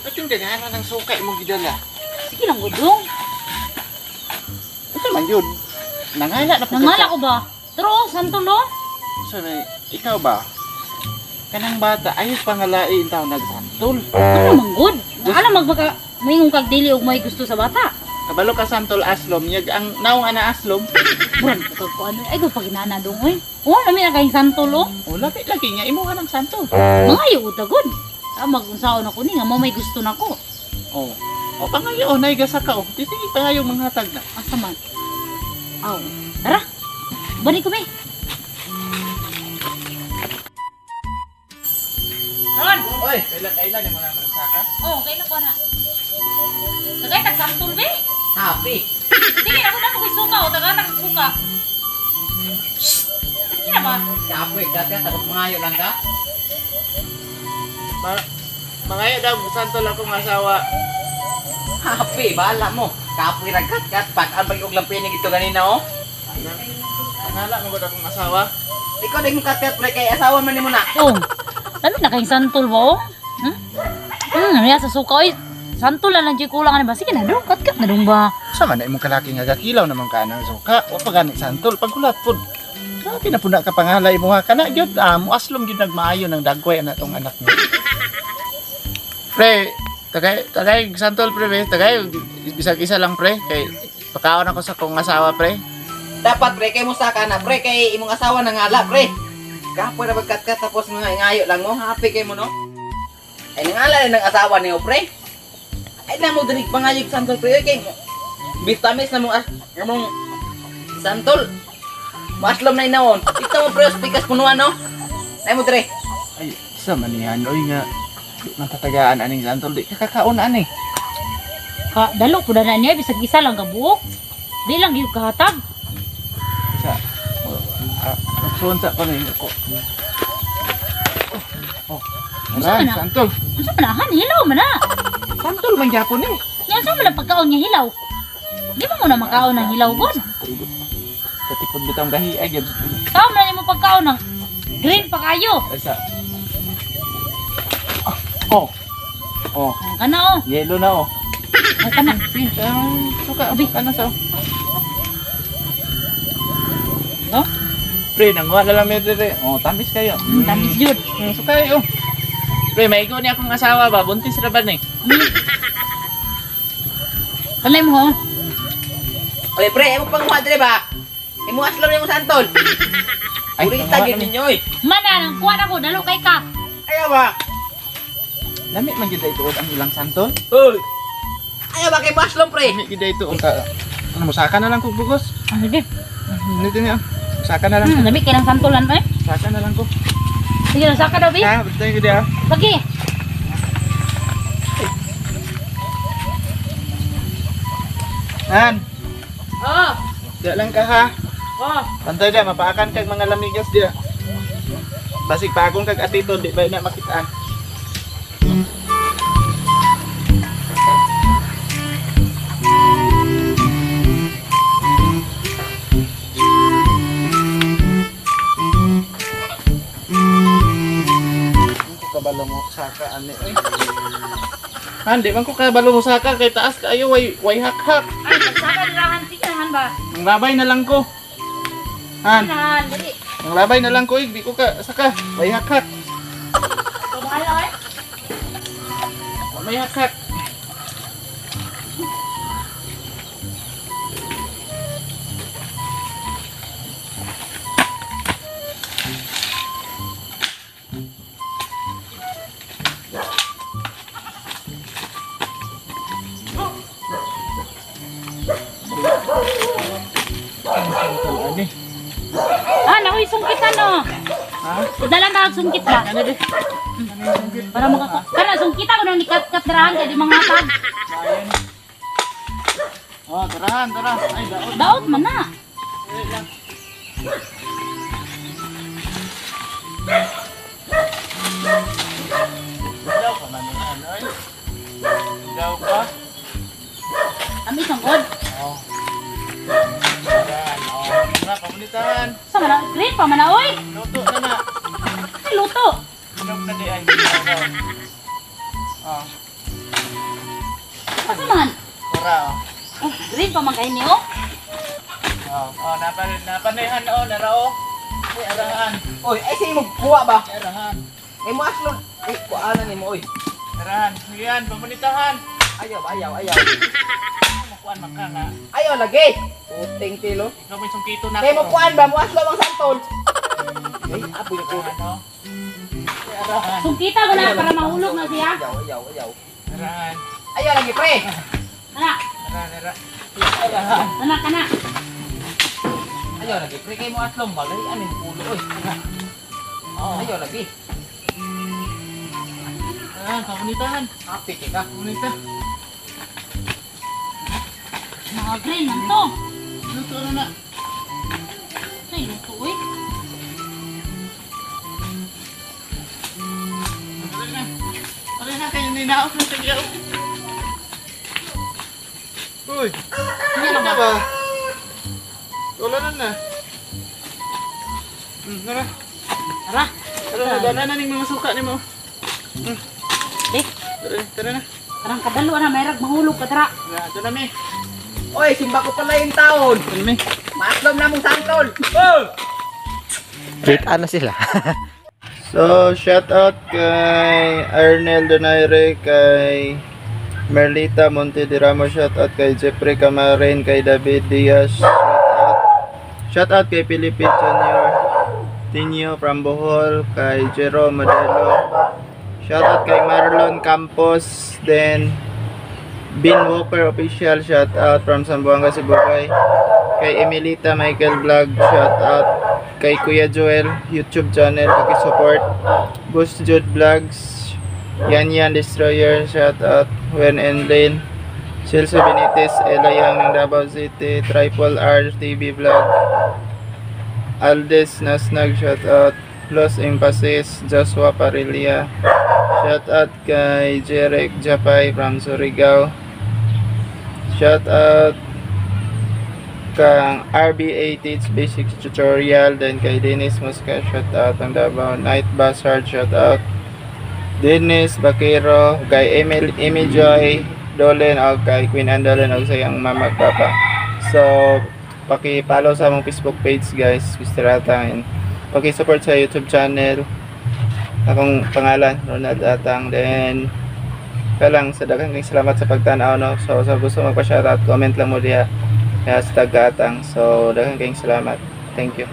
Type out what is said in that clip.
Kating daghanan ng suka mo gidala. Sige lang gudong. Ito man yun. Nangala na po. Nangala ko ba? Pero santol oh. So, ikaw ba? Kanang bata, ayos pangalain tao nagsantol. Ano manggod? Alam magmaka mayong kag dili og may gusto sa bata. Kabalo ka santol aslom, yag ang naong ana aslom. Buran ko ko ano ay go paginana dong oy. Oh, lami na kay santol oh. O, lagi nga, imuha ng santol. Mangayo utagod. Magunsaon ako ni nga mo may gusto nako. O, pangayo, naigasa ka o. Titingin pangayo mga hatag na. Asa man? Aw, tara. Bani ko be. Ron! Oy, kailan yung mga magsaka? Oh, kailan ko na. Tagay tagsantol be. Happy. Sige, ako na ko suka o taga tagsuka. Sige na ba? Kapoy, kaya tapos mangayo lang ka? Mangayo daw, santol akong asawa. Happy, bahala mo. Kapoy ragkat-kat. Pag-albay og lampinig ito ganina, oh. Nangala mo ba akong asawa? Ikaw din mo kat-kat, pre, kay asawa man ni mo na. Oh. Lami na kay santol ba oh? Niya sa suka oy. Santol lang jud kulang ani ba? Sige na dong, kat na dong ba? Sama na imong kalaki nga gakilaw naman ka ng suka. Wa pa gani santol pagkulat pod. Grabe na puna ka pangalay mo ha. Kana gyud mo aslom gyud nagmaayo ng dagway ana tong anak mo. Pre, tagay santol pre, tagay bisag isa lang pre kay pakaon ako sa kong asawa pre. Dapat, pre, kay mo saka na, pre, kay imong asawa nangala, pre. Kapoy na pagkat-kat tapos mga ngayo lang mo. Happy kay mo, no? Ay, nangala rin ng asawa niyo, pre. Ay, na mo dinig pangayog santol, pre. Kay mo. Bitamis na mo among santol. Maslom na inaon. Ito mo, pre, spikas punuan, no? Ay mo, pre. Ay, sa manihan oy nga natatagaan aning santol di kakakaon ani. Ka dalo pud na niya bisag isa lang ka buok. Di lang gyud kahatag. Sa nagsunta pa rin ako. Saan na? Santol. Unsa man ahan hilaw man na. Santol man gyapon eh. Yan sa man ang pagkaon niya hilaw. Di mo na makaon ng hilaw god. Katipod bitang gahi ay gyud. Tao man nimo pagkaon ng green pa kayo. Asa. Oh. Oh, Kana oh. yellow na oh. O kana. Pink ang suka. Abi. Kana sa. No? Pre, nangwa na lang medyo re. Oh, tamis kayo. Tamis jud. Suka oh. Pre, may ikaw niya akong asawa ba? Buntis ra ba ni? Kalay mo oh. Oy, pre, imo pang muha, ba? Imo aslom ni mo santol. Ay, Urita tama gyud na. ninyo, oy. Mana nang kuha na ko dalo kay ka. Ayaw ba? Lami man gyud ito ang ilang santol. Hoy. Ayaw ba kay aslom, pre? Lami gyud ito ang ano musaka na lang kog bugos. Ah, sige. Nito niya. Musaka na lang. Lami kay nang santulan eh. Musaka na lang ko. Sige na saka daw bi. Ha, basta gyud ah. Lagi. Han, Oh. diya lang ka ha. Oh. Pantay dia mapaakan kag mga lamigas dia. Basig paagong kag atito di ba na makitaan. Kabalo mo saka ani oy. Han, di man ko kabalo mo saka kay taas kaayo way hak-hak. Ay, saka dilahan sige naman ba. Ang labay na lang ko. Han, Dilahan dali. ang labay na lang ko, di ko ka saka way hak-hak. So bahala eh. May hak-hak. Ani. Ah, nakoy sungkitan no. Ha? Dalan tawag sungkit ba? Ano di? Para maka kana sungkita ko nang nikat-kat dirahan kay di mangatag. Oh, tarahan. Ay, daot. Daot man na. Daw pa man ano ay. Daw pa. Ami sangkod. Oh. Tarahan. Oh, mga komunitan. Sa man green pa man na oy. Luto na na. Ay luto. Inog na di ay. Oh, Asa man? kura oh. Oh, green pa man kayo niyo. Oh, napanihan oh, narao. Ay, arahan. Oy, ay sige mo kuha ba? Arahan. Ay mo aslon. Ay kuanan ni mo oy. Arahan. Yan, pamunitahan. Ayaw. Makuan man ka nga. Ayaw lagi. Puting tilo. Ikaw may sungkito na Kay mo kuan ba mo aslon ang santol. Ay, apoy ko. Ano? Ay, arahan. Sungkita ko na para mahulog na siya. Ayaw. Arahan. Ayaw lagi pre. Anak, Arahan. Arahan. anak. Ayaw lagi pre kay mo aslon ba? Ay anin pulo oy. Oh, Ayaw lagi. arahan, pamunitahan. Apik ka. Pamunita. Mga green man to. Luto na. Say, luto eh. Aray na kayo ninaok na sigaw. Uy, hindi na ba? Wala na. Tara. Tara. Tara, nagana na ning mga suka ni mo. Eh, Tara na. karang kadalo na mayrag mahulog ka tara. Ito na, me. Oy, simba ko pala yung taon. Ito na, me. Maaslom na mong santol. Date ano sila? So, shout out kay Arnel Donaire, kay Merlita Monte de Ramos, shout out kay Jeffrey Camarin, kay David Diaz, shout out kay Philippine Junior Tinio from Bohol, kay Jerome Modelo, shout out kay Marlon Campos, then Bin Walker Official, shout out from Zamboanga, Sibugay, kay Emilita Michael Vlog, shout out kay Kuya Joel YouTube channel, paki-support. Boost Jude Vlogs, Yan Destroyer, shout out. Wen and Lane, Chelsea Benitez, Ella Yang ng Davao City, Triple R TV Vlog, Aldes Nasnag, shout out. Los Emphasis, Joshua Parilla, shout out kay Jerek Japay from Surigao, shout out kang RBA Teach Basic Tutorial, then kay Dennis Mosca, shout out ang Davao, Night Buzzard, shout out. Dennis Bakero, kay Amy Joy Dolen, o kay Queen Andolen, o sa iyang mama at papa. So, paki-follow sa among Facebook page guys, Mr. Atang, and paki-support sa YouTube channel. Akong pangalan, Ronald Atang, then kalang sa daghang salamat sa pagtanaw, no? So, sa gusto magpa-shoutout, comment lang mo diya. Hashtag Atang. So, daghang salamat. Thank you.